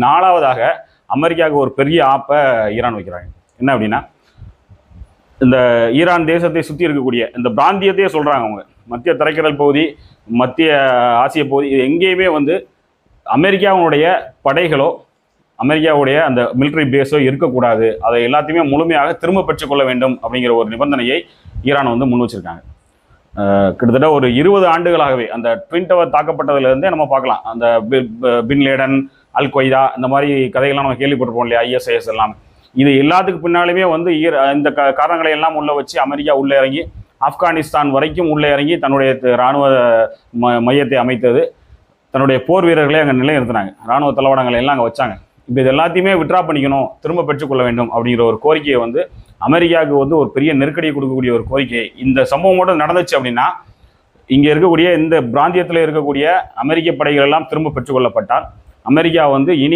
4வதாக அமெரிக்காவுக்கு ஒரு பெரிய ஆப்பை ஈரான் வைக்கிறாங்க. என்ன அப்படின்னா, இந்த ஈரான் தேசத்தை சுற்றி இருக்கக்கூடிய இந்த பிராந்தியத்தையே சொல்கிறாங்க அவங்க, மத்திய தரைக்கடல் பகுதி, மத்திய ஆசிய பகுதி, இது எங்கேயுமே வந்து அமெரிக்காவுடைய படைகளோ அமெரிக்காவுடைய அந்த மிலிட்ரி பேஸோ இருக்கக்கூடாது, அதை எல்லாத்தையுமே முழுமையாக திரும்ப பெற்றுக்கொள்ள வேண்டும் அப்படிங்கிற ஒரு நிபந்தனையை ஈரான் வந்து முன் வச்சிருக்காங்க. கிட்டத்தட்ட ஒரு 20 ஆண்டுகளாகவே அந்த ட்வின் டவர் தாக்கப்பட்டதுலேருந்தே நம்ம பார்க்கலாம். அந்த பின் லேடன், அல் கொய்தா, இந்த மாதிரி கதைகள்லாம் நம்ம கேள்விப்பட்டிருப்போம் இல்லையா, ISIS எல்லாம். இது எல்லாத்துக்கு பின்னாலுமே வந்து இந்த காரணங்களை எல்லாம் உள்ள வச்சு அமெரிக்கா உள்ளே இறங்கி ஆப்கானிஸ்தான் வரைக்கும் உள்ளே இறங்கி தன்னுடைய இராணுவ மையத்தை அமைத்தது, தன்னுடைய போர் வீரர்களை அங்கே நிலைநிறுத்தினாங்க, இராணுவ தளவாடங்களை எல்லாம் அங்கே வச்சாங்க. இப்போ இது எல்லாத்தையுமே விட்ரா பண்ணிக்கணும், திரும்ப பெற்றுக்கொள்ள வேண்டும் அப்படிங்கிற ஒரு கோரிக்கையை வந்து அமெரிக்காவுக்கு வந்து ஒரு பெரிய நெருக்கடியை கொடுக்கக்கூடிய ஒரு கோரிக்கை. இந்த சம்பவம் மட்டும் நடந்துச்சு அப்படின்னா, இங்கே இருக்கக்கூடிய இந்த பிராந்தியத்தில் இருக்கக்கூடிய அமெரிக்க படைகள் எல்லாம் திரும்ப பெற்றுக்கொள்ளப்பட்டால் அமெரிக்கா வந்து இனி